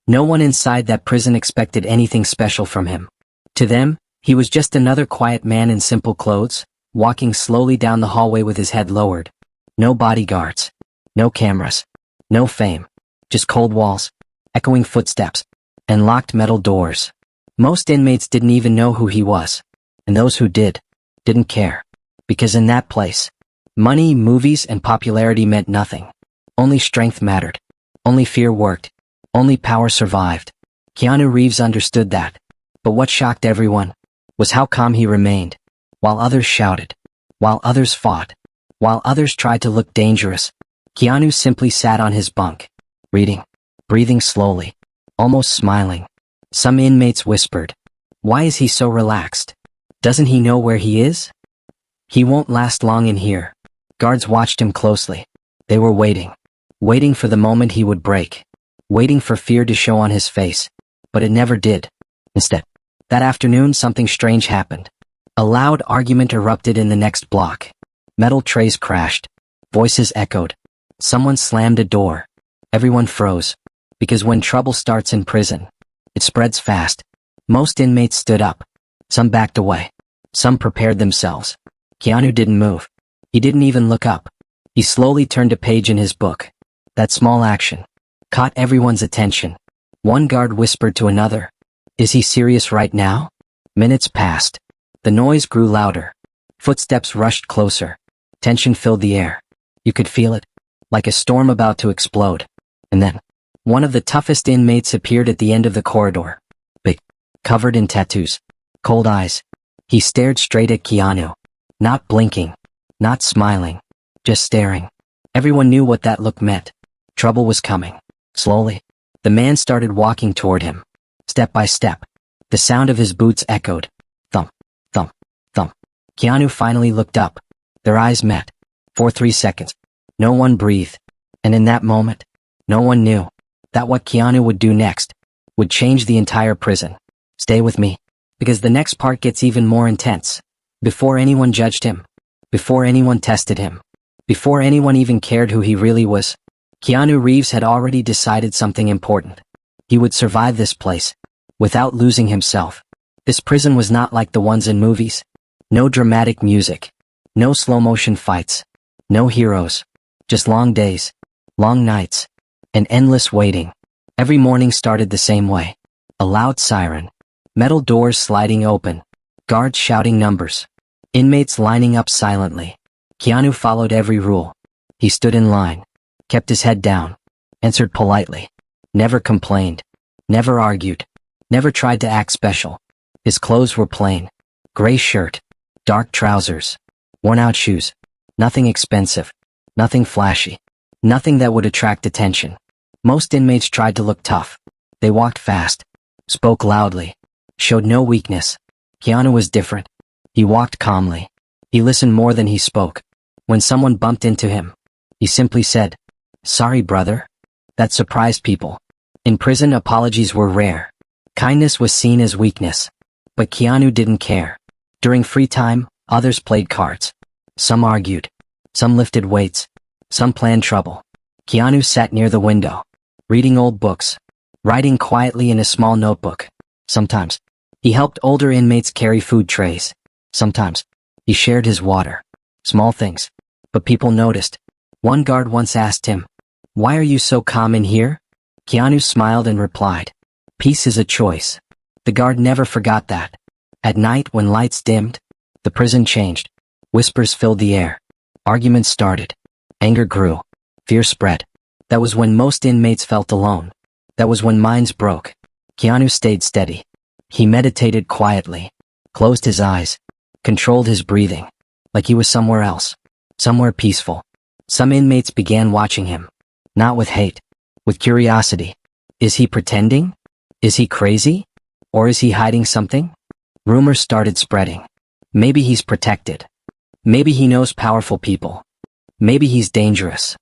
No one inside that prison expected anything special from him. To them, he was just another quiet man in simple clothes, walking slowly down the hallway with his head lowered. No bodyguards. No cameras. No fame. Just cold walls, echoing footsteps, and locked metal doors. Most inmates didn't even know who he was. And those who did, didn't care. Because in that place, money, movies, and popularity meant nothing. Only strength mattered. Only fear worked. Only power survived. Keanu Reeves understood that. But what shocked everyone was how calm he remained. While others shouted. While others fought. While others tried to look dangerous, Keanu simply sat on his bunk, reading, breathing slowly, almost smiling. Some inmates whispered, "Why is he so relaxed? Doesn't he know where he is? He won't last long in here." Guards watched him closely. They were waiting. Waiting for the moment he would break. Waiting for fear to show on his face. But it never did. Instead, that afternoon something strange happened. A loud argument erupted in the next block. Metal trays crashed. Voices echoed. Someone slammed a door. Everyone froze. Because when trouble starts in prison, it spreads fast. Most inmates stood up. Some backed away. Some prepared themselves. Keanu didn't move. He didn't even look up. He slowly turned a page in his book. That small action caught everyone's attention. One guard whispered to another, "Is he serious right now?" Minutes passed. The noise grew louder. Footsteps rushed closer. Tension filled the air. You could feel it, like a storm about to explode. And then, one of the toughest inmates appeared at the end of the corridor. Big, covered in tattoos, cold eyes. He stared straight at Keanu. Not blinking, not smiling, just staring. Everyone knew what that look meant. Trouble was coming. Slowly, the man started walking toward him. Step by step, the sound of his boots echoed. Thump, thump, thump. Keanu finally looked up. Their eyes met. For 3 seconds, no one breathed. And in that moment, no one knew that what Keanu would do next would change the entire prison. Stay with me, because the next part gets even more intense. Before anyone judged him, before anyone tested him, before anyone even cared who he really was, Keanu Reeves had already decided something important. He would survive this place, without losing himself. This prison was not like the ones in movies. No dramatic music. No slow-motion fights. No heroes. Just long days. Long nights. And endless waiting. Every morning started the same way. A loud siren. Metal doors sliding open. Guards shouting numbers. Inmates lining up silently. Keanu followed every rule. He stood in line. Kept his head down. Answered politely. Never complained. Never argued. Never tried to act special. His clothes were plain. Gray shirt. Dark trousers. Worn-out shoes. Nothing expensive. Nothing flashy. Nothing that would attract attention. Most inmates tried to look tough. They walked fast. Spoke loudly. Showed no weakness. Keanu was different. He walked calmly. He listened more than he spoke. When someone bumped into him, he simply said, "Sorry, brother." That surprised people. In prison, apologies were rare. Kindness was seen as weakness. But Keanu didn't care. During free time, others played cards. Some argued. Some lifted weights. Some planned trouble. Keanu sat near the window, reading old books, writing quietly in a small notebook. Sometimes, he helped older inmates carry food trays. Sometimes, he shared his water. Small things. But people noticed. One guard once asked him, "Why are you so calm in here?" Keanu smiled and replied, "Peace is a choice." The guard never forgot that. At night, when lights dimmed, the prison changed. Whispers filled the air. Arguments started. Anger grew. Fear spread. That was when most inmates felt alone. That was when minds broke. Keanu stayed steady. He meditated quietly. Closed his eyes. Controlled his breathing. Like he was somewhere else. Somewhere peaceful. Some inmates began watching him. Not with hate. With curiosity. Is he pretending? Is he crazy? Or is he hiding something? Rumors started spreading. Maybe he's protected. Maybe he knows powerful people. Maybe he's dangerous.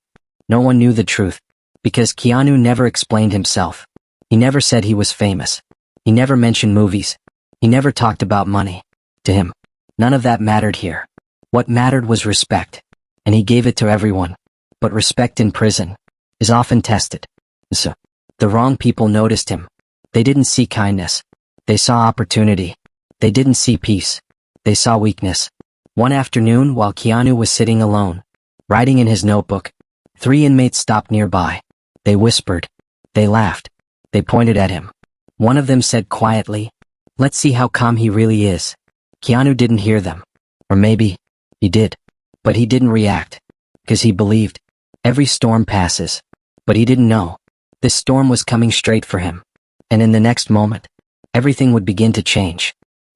No one knew the truth, because Keanu never explained himself. He never said he was famous. He never mentioned movies. He never talked about money. To him, none of that mattered here. What mattered was respect, and he gave it to everyone. But respect in prison is often tested. So, The wrong people noticed him. They didn't see kindness. They saw opportunity. They didn't see peace. They saw weakness. One afternoon, while Keanu was sitting alone, writing in his notebook, 3 inmates stopped nearby. They whispered. They laughed. They pointed at him. One of them said quietly, "Let's see how calm he really is." Keanu didn't hear them. Or maybe he did. But he didn't react. 'Cause he believed. Every storm passes. But he didn't know. This storm was coming straight for him. And in the next moment, everything would begin to change.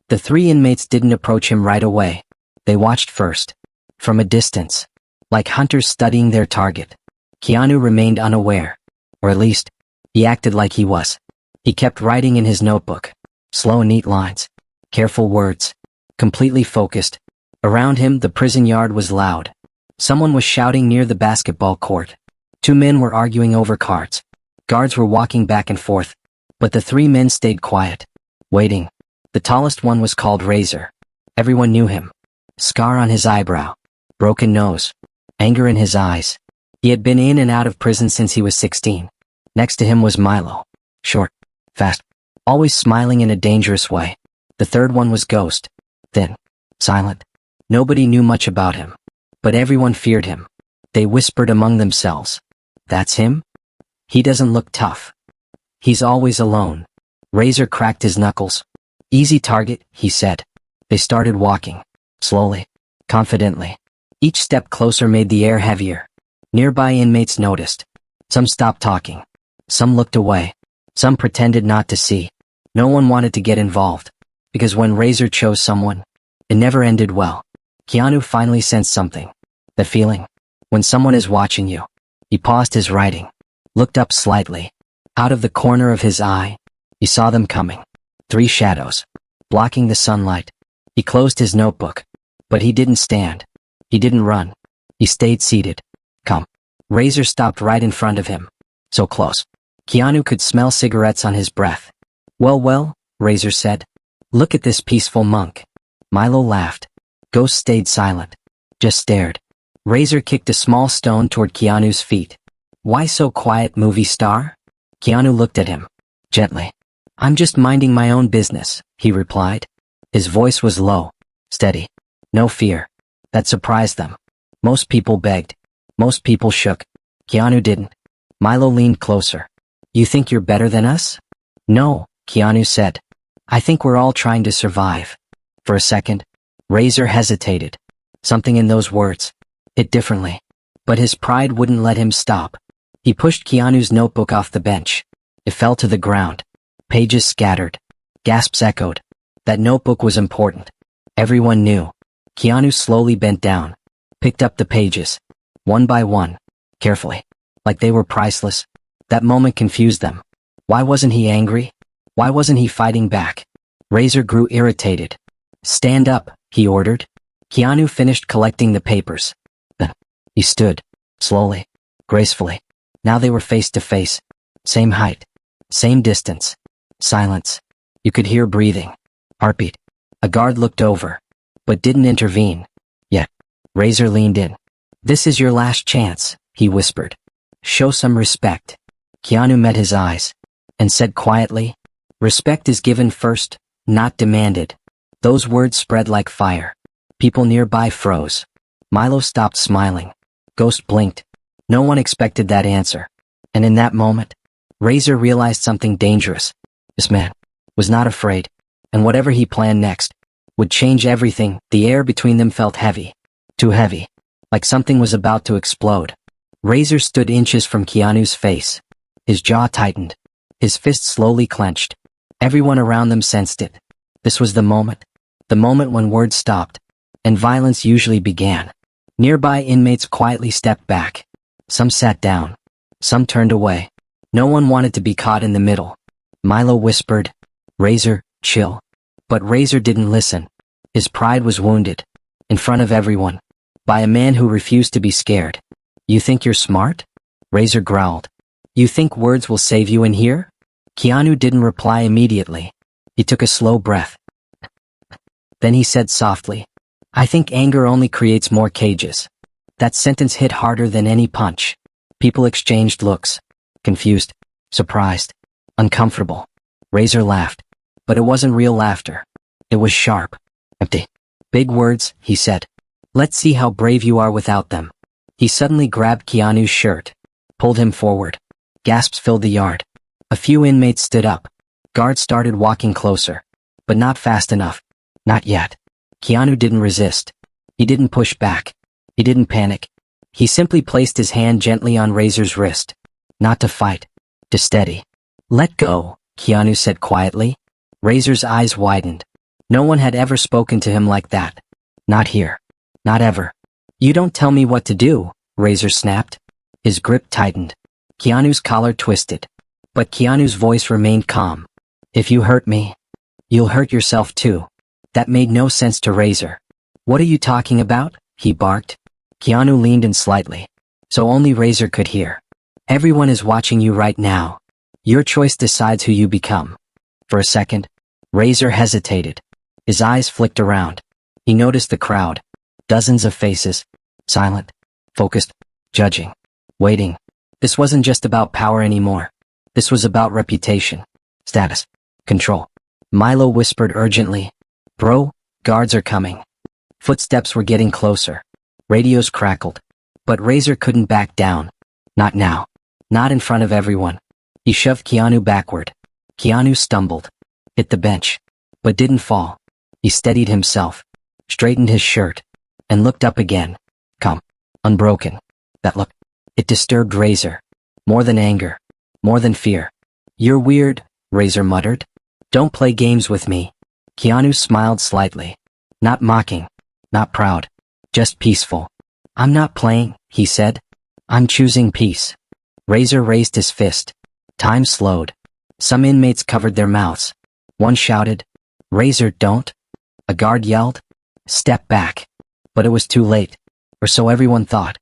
The 3 inmates didn't approach him right away. They watched first. From a distance. Like hunters studying their target. Keanu remained unaware. Or at least, he acted like he was. He kept writing in his notebook. Slow, neat lines. Careful words. Completely focused. Around him, the prison yard was loud. Someone was shouting near the basketball court. 2 men were arguing over cards. Guards were walking back and forth. But the 3 men stayed quiet. Waiting. The tallest one was called Razer. Everyone knew him. Scar on his eyebrow. Broken nose. Anger in his eyes. He had been in and out of prison since he was 16. Next to him was Milo. Short. Fast. Always smiling in a dangerous way. The third one was Ghost. Thin. Silent. Nobody knew much about him. But everyone feared him. They whispered among themselves. "That's him? He doesn't look tough. He's always alone." Razer cracked his knuckles. "Easy target," he said. They started walking. Slowly. Confidently. Each step closer made the air heavier. Nearby inmates noticed. Some stopped talking. Some looked away. Some pretended not to see. No one wanted to get involved. Because when Razer chose someone, it never ended well. Keanu finally sensed something. The feeling. When someone is watching you. He paused his writing. Looked up slightly. Out of the corner of his eye, he saw them coming. 3 shadows. Blocking the sunlight. He closed his notebook. But he didn't stand. He didn't run. He stayed seated. Come. Razer stopped right in front of him. So close. Keanu could smell cigarettes on his breath. Well, Razer said. "Look at this peaceful monk." Milo laughed. Ghost stayed silent. Just stared. Razer kicked a small stone toward Keanu's feet. "Why so quiet, movie star?" Keanu looked at him. Gently. "I'm just minding my own business," he replied. His voice was low. Steady. No fear. That surprised them. Most people begged. Most people shook. Keanu didn't. Milo leaned closer. "You think you're better than us?" "No," Keanu said. "I think we're all trying to survive." For a second, Razer hesitated. Something in those words hit differently. But his pride wouldn't let him stop. He pushed Keanu's notebook off the bench. It fell to the ground. Pages scattered. Gasps echoed. That notebook was important. Everyone knew. Keanu slowly bent down. Picked up the pages. One by one. Carefully. Like they were priceless. That moment confused them. Why wasn't he angry? Why wasn't he fighting back? Razer grew irritated. "Stand up," he ordered. Keanu finished collecting the papers. Then, he stood. Slowly. Gracefully. Now they were face to face. Same height. Same distance. Silence. You could hear breathing. Heartbeat. A guard looked over. But didn't intervene. Yet. Razer leaned in. "This is your last chance," he whispered. "Show some respect." Keanu met his eyes. And said quietly, "Respect is given first, not demanded." Those words spread like fire. People nearby froze. Milo stopped smiling. Ghost blinked. No one expected that answer. And in that moment, Razer realized something dangerous. This man was not afraid. And whatever he planned next would change everything. The air between them felt heavy. Too heavy. Like something was about to explode. Razer stood inches from Keanu's face. His jaw tightened. His fist slowly clenched. Everyone around them sensed it. This was the moment. The moment when words stopped. And violence usually began. Nearby inmates quietly stepped back. Some sat down. Some turned away. No one wanted to be caught in the middle. Milo whispered, "Razer, chill." But Razer didn't listen. His pride was wounded. In front of everyone. By a man who refused to be scared. "You think you're smart?" Razer growled. "You think words will save you in here?" Keanu didn't reply immediately. He took a slow breath. Then he said softly, "I think anger only creates more cages." That sentence hit harder than any punch. People exchanged looks. Confused. surprised, uncomfortable. Razer laughed. But it wasn't real laughter. It was sharp. Empty. Big words, he said. Let's see how brave you are without them. He suddenly grabbed Keanu's shirt, pulled him forward. Gasps filled the yard. A few inmates stood up. Guards started walking closer. But not fast enough. Not yet. Keanu didn't resist. He didn't push back. He didn't panic. He simply placed his hand gently on Razer's wrist. Not to fight. To steady. Let go, Keanu said quietly. Razer's eyes widened. No one had ever spoken to him like that. Not here. Not ever. You don't tell me what to do, Razer snapped. His grip tightened. Keanu's collar twisted. But Keanu's voice remained calm. If you hurt me, you'll hurt yourself too. That made no sense to Razer. What are you talking about? He barked. Keanu leaned in slightly, so only Razer could hear. Everyone is watching you right now. Your choice decides who you become. For a second, Razer hesitated. His eyes flicked around. He noticed the crowd. Dozens of faces. Silent. Focused. Judging. Waiting. This wasn't just about power anymore. This was about reputation. Status. Control. Milo whispered urgently. Bro, guards are coming. Footsteps were getting closer. Radios crackled. But Razer couldn't back down. Not now. Not in front of everyone. He shoved Keanu backward. Keanu stumbled. Hit the bench. But didn't fall. He steadied himself. Straightened his shirt. And looked up again. Calm. Unbroken. That look. It disturbed Razer. More than anger. More than fear. You're weird, Razer muttered. Don't play games with me. Keanu smiled slightly. Not mocking. Not proud. Just peaceful. I'm not playing, he said. I'm choosing peace. Razer raised his fist. Time slowed. Some inmates covered their mouths. One shouted, Razer, don't. A guard yelled, step back. But it was too late. Or so everyone thought.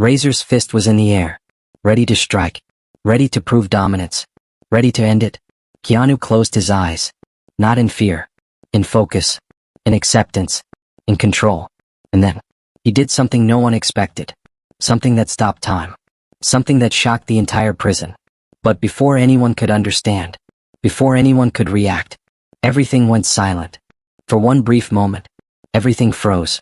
Razer's fist was in the air. Ready to strike. Ready to prove dominance. Ready to end it. Keanu closed his eyes. Not in fear. In focus. In acceptance. In control. And then, he did something no one expected. Something that stopped time. Something that shocked the entire prison. But before anyone could understand, before anyone could react, everything went silent. For one brief moment, everything froze.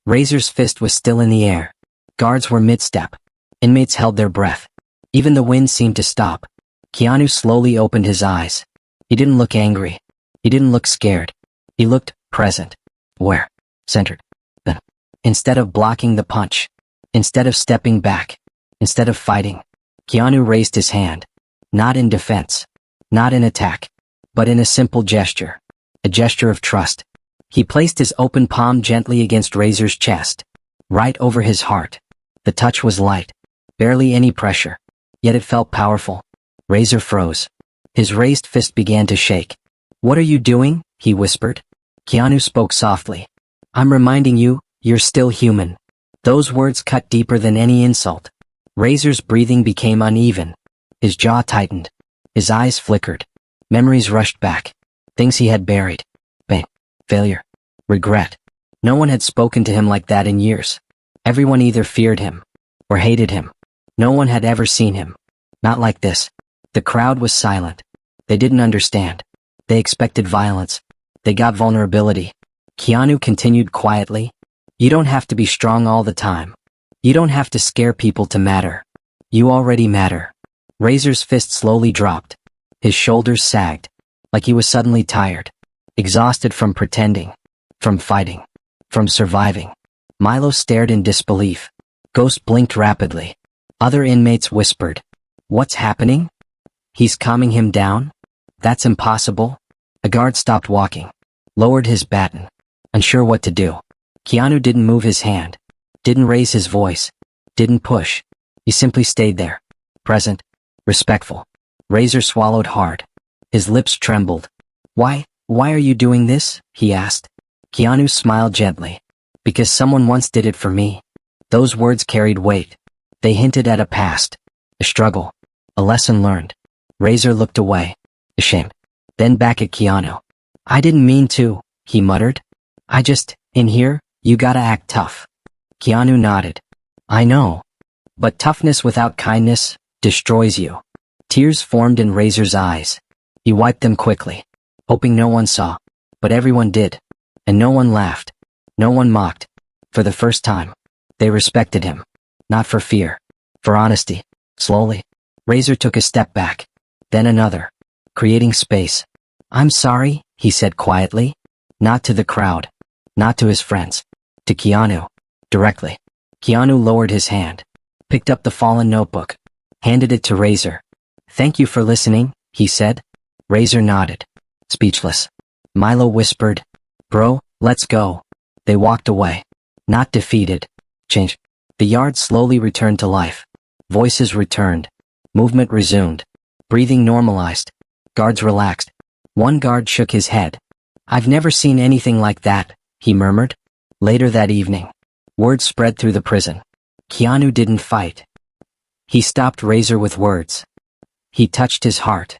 Razer's fist was still in the air. Guards were mid-step. Inmates held their breath. Even the wind seemed to stop. Keanu slowly opened his eyes. He didn't look angry. He didn't look scared. He looked present. Aware. Centered. Then, instead of blocking the punch, instead of stepping back, instead of fighting, Keanu raised his hand. Not in defense. Not in attack. But in a simple gesture. A gesture of trust. He placed his open palm gently against Razer's chest. Right over his heart. The touch was light. Barely any pressure. Yet it felt powerful. Razer froze. His raised fist began to shake. What are you doing? He whispered. Keanu spoke softly. I'm reminding you, you're still human. Those words cut deeper than any insult. Razer's breathing became uneven. His jaw tightened. His eyes flickered. Memories rushed back. Things he had buried. Pain. Failure. Regret. No one had spoken to him like that in years. Everyone either feared him or hated him. No one had ever seen him. Not like this. The crowd was silent. They didn't understand. They expected violence. They got vulnerability. Keanu continued quietly. You don't have to be strong all the time. You don't have to scare people to matter. You already matter. Razer's fist slowly dropped. His shoulders sagged. Like he was suddenly tired. Exhausted from pretending. From fighting. From surviving. Milo stared in disbelief. Ghost blinked rapidly. Other inmates whispered. What's happening? He's calming him down? That's impossible. A guard stopped walking. Lowered his baton. Unsure what to do. Keanu didn't move his hand. Didn't raise his voice. Didn't push. He simply stayed there. Present. Respectful. Razer swallowed hard. His lips trembled. Why are you doing this? He asked. Keanu smiled gently. Because someone once did it for me. Those words carried weight. They hinted at a past. A struggle. A lesson learned. Razer looked away. Ashamed. Then back at Keanu. I didn't mean to, he muttered. In here, you gotta act tough. Keanu nodded. I know. But toughness without kindness destroys you. Tears formed in Razer's eyes. He wiped them quickly, hoping no one saw. But everyone did. And no one laughed. No one mocked. For the first time, they respected him. Not for fear. For honesty. Slowly, Razer took a step back. Then another. Creating space. "I'm sorry," he said quietly. Not to the crowd. Not to his friends. To Keanu. Directly. Keanu lowered his hand. Picked up the fallen notebook. Handed it to Razer. "Thank you for listening," he said. Razer nodded. Speechless. Milo whispered, "Bro, let's go." They walked away. Not defeated. Changed. The yard slowly returned to life. Voices returned. Movement resumed. Breathing normalized. Guards relaxed. One guard shook his head. "I've never seen anything like that," he murmured. Later that evening, word spread through the prison. Keanu didn't fight. He stopped Razer with words. He touched his heart.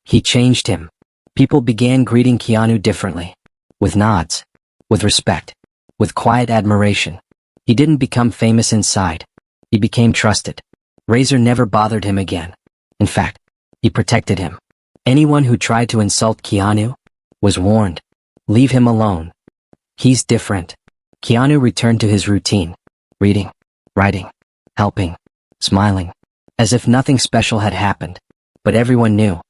He changed him. People began greeting Keanu differently. With nods. With respect. With quiet admiration. He didn't become famous inside. He became trusted. Razer never bothered him again. In fact, he protected him. Anyone who tried to insult Keanu was warned. Leave him alone. He's different. Keanu returned to his routine. Reading. Writing. Helping. Smiling. As if nothing special had happened. But everyone knew.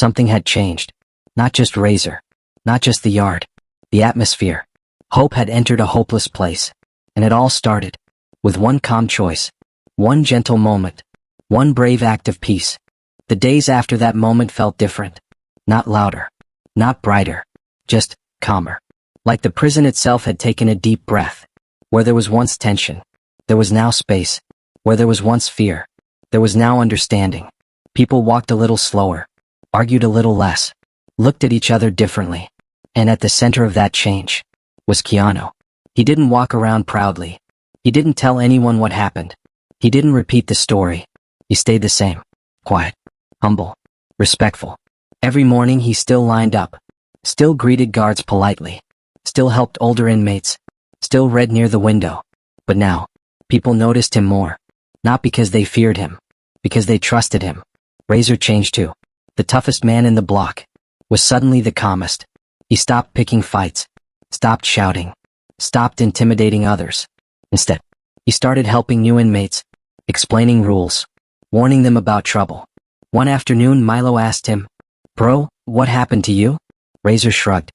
Something had changed. Not just Razer. Not just the yard. The atmosphere. Hope had entered a hopeless place. And it all started with one calm choice. One gentle moment. One brave act of peace. The days after that moment felt different. Not louder. Not brighter. Just calmer. Like the prison itself had taken a deep breath. Where there was once tension, there was now space. Where there was once fear, there was now understanding. People walked a little slower. Argued a little less. Looked at each other differently. And at the center of that change was Keanu. He didn't walk around proudly. He didn't tell anyone what happened. He didn't repeat the story. He stayed the same. Quiet. Humble. Respectful. Every morning he still lined up. Still greeted guards politely. Still helped older inmates. Still read near the window. But now, people noticed him more. Not because they feared him. Because they trusted him. Razer changed too. The toughest man in the block was suddenly the calmest. He stopped picking fights. Stopped shouting. Stopped intimidating others. Instead, he started helping new inmates. Explaining rules. Warning them about trouble. One afternoon Milo asked him, "Bro, what happened to you?" Razer shrugged.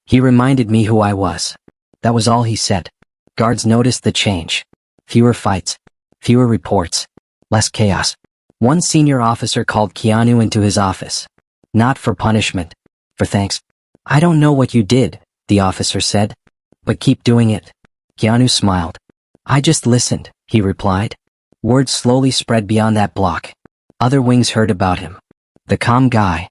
"He reminded me who I was." That was all he said. Guards noticed the change. Fewer fights. Fewer reports. Less chaos. One senior officer called Keanu into his office. Not for punishment. For thanks. "I don't know what you did," the officer said. "But keep doing it." Keanu smiled. "I just listened," he replied. Word slowly spread beyond that block. Other wings heard about him. The calm guy.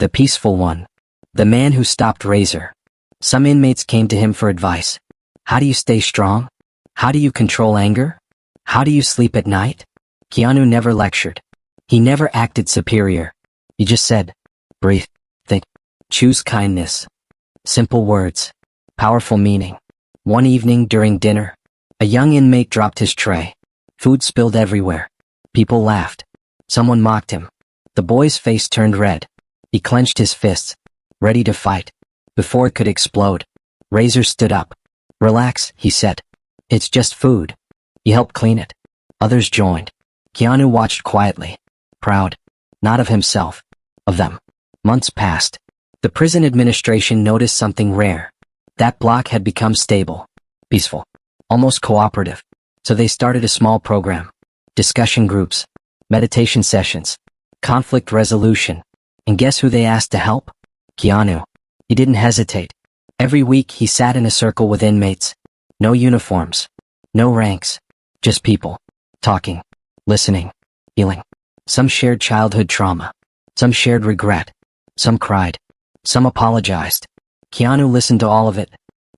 The peaceful one. The man who stopped Razer. Some inmates came to him for advice. How do you stay strong? How do you control anger? How do you sleep at night? Keanu never lectured. He never acted superior. He just said, breathe, think, choose kindness. Simple words. Powerful meaning. One evening during dinner, a young inmate dropped his tray. Food spilled everywhere. People laughed. Someone mocked him. The boy's face turned red. He clenched his fists, ready to fight. Before it could explode, Razer stood up. Relax, he said. It's just food. He helped clean it. Others joined. Keanu watched quietly, proud, not of himself, of them. Months passed. The prison administration noticed something rare. That block had become stable, peaceful, almost cooperative. So they started a small program. Discussion groups, meditation sessions, conflict resolution. And guess who they asked to help? Keanu. He didn't hesitate. Every week he sat in a circle with inmates. No uniforms. No ranks. Just people. Talking. Listening. Healing. Some shared childhood trauma. Some shared regret. Some cried. Some apologized. Keanu listened to all of it.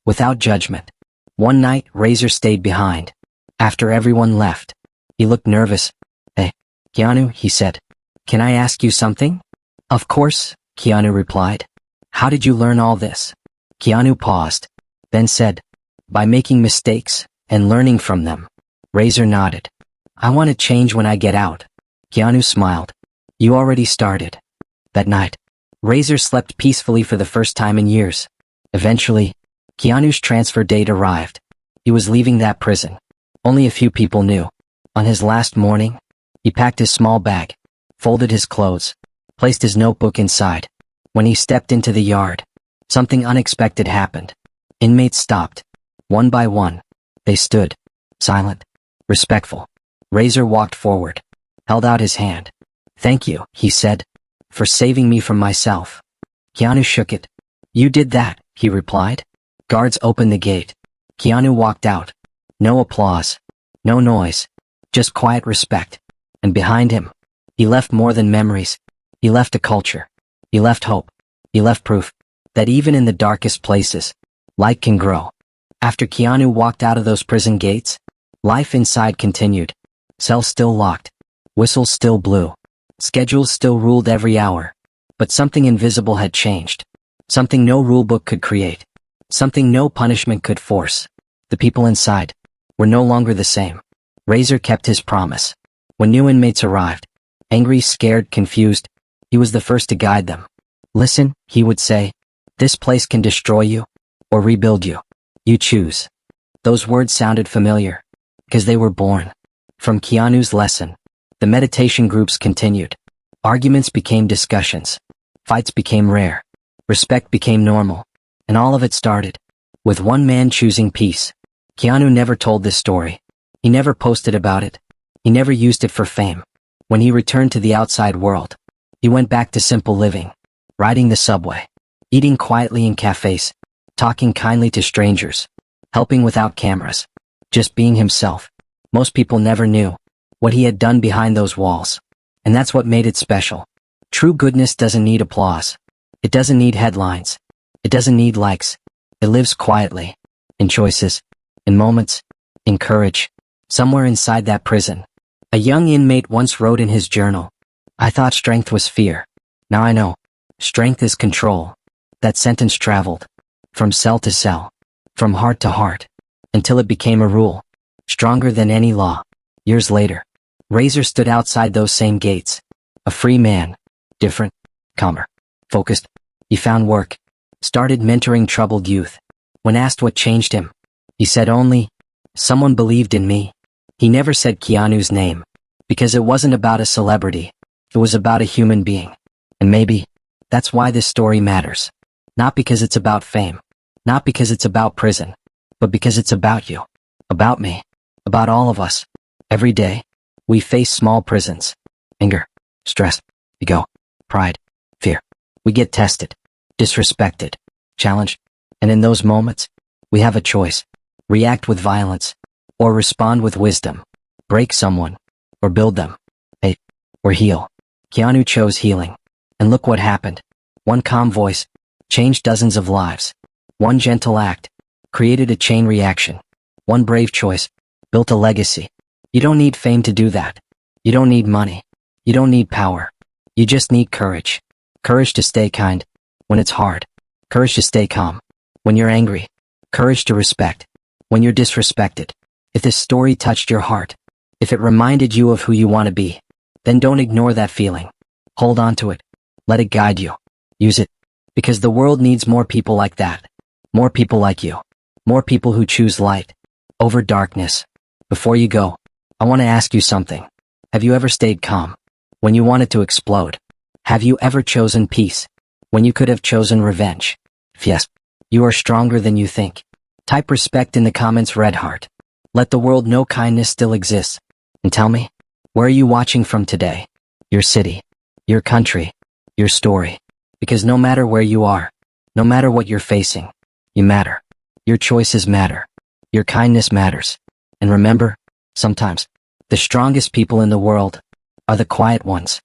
Without judgment. One night, Razer stayed behind. After everyone left. He looked nervous. Hey, Keanu, he said. Can I ask you something? Of course, Keanu replied. How did you learn all this? Keanu paused. Then said, by making mistakes and learning from them. Razer nodded. I want to change when I get out. Keanu smiled. You already started. That night, Razer slept peacefully for the first time in years. Eventually, Keanu's transfer date arrived. He was leaving that prison. Only a few people knew. On his last morning, he packed his small bag, folded his clothes, placed his notebook inside. When he stepped into the yard, something unexpected happened. Inmates stopped. One by one, they stood, silent, respectful. Razer walked forward, held out his hand. "Thank you," he said, "for saving me from myself." Keanu shook it. "You did that," he replied. Guards opened the gate. Keanu walked out. No applause, no noise, just quiet respect. And behind him, he left more than memories. He left a culture. He left hope. He left proof that even in the darkest places, light can grow. After Keanu walked out of those prison gates, life inside continued. Cells still locked. Whistles still blew. Schedules still ruled every hour. But something invisible had changed. Something no rulebook could create. Something no punishment could force. The people inside were no longer the same. Razer kept his promise. When new inmates arrived, angry, scared, confused, he was the first to guide them. "Listen," he would say, "this place can destroy you or rebuild you. You choose." Those words sounded familiar, because they were born from Keanu's lesson. The meditation groups continued. Arguments became discussions. Fights became rare. Respect became normal. And all of it started with one man choosing peace. Keanu never told this story. He never posted about it. He never used it for fame. When he returned to the outside world, he went back to simple living, riding the subway, eating quietly in cafes, talking kindly to strangers, helping without cameras, just being himself. Most people never knew what he had done behind those walls. And that's what made it special. True goodness doesn't need applause. It doesn't need headlines. It doesn't need likes. It lives quietly, in choices, in moments, in courage. Somewhere inside that prison, a young inmate once wrote in his journal, "I thought strength was fear. Now I know. Strength is control." That sentence traveled from cell to cell, from heart to heart, until it became a rule, stronger than any law. Years later, Razer stood outside those same gates, a free man, different, calmer, focused. He found work, started mentoring troubled youth. When asked what changed him, he said only, "Someone believed in me." He never said Keanu's name, because it wasn't about a celebrity, it was about a human being. And maybe that's why this story matters. Not because it's about fame, not because it's about prison, but because it's about you, about me, about all of us. Every day, we face small prisons. Anger, stress, ego, pride, fear. We get tested, disrespected, challenged, and in those moments, we have a choice. React with violence, or respond with wisdom. Break someone, or build them. Hate, or heal. Keanu chose healing. And look what happened. One calm voice changed dozens of lives. One gentle act created a chain reaction. One brave choice built a legacy. You don't need fame to do that. You don't need money. You don't need power. You just need courage. Courage to stay kind when it's hard. Courage to stay calm when you're angry. Courage to respect when you're disrespected. If this story touched your heart, if it reminded you of who you want to be, then don't ignore that feeling. Hold on to it. Let it guide you. Use it. Because the world needs more people like that. More people like you. More people who choose light over darkness. Before you go, I want to ask you something. Have you ever stayed calm when you wanted to explode? Have you ever chosen peace when you could have chosen revenge? If yes, you are stronger than you think. Type respect in the comments, red heart. Let the world know kindness still exists. And tell me, where are you watching from today? Your city, your country, your story. Because no matter where you are, no matter what you're facing, you matter. Your choices matter. Your kindness matters. And remember, sometimes, the strongest people in the world are the quiet ones.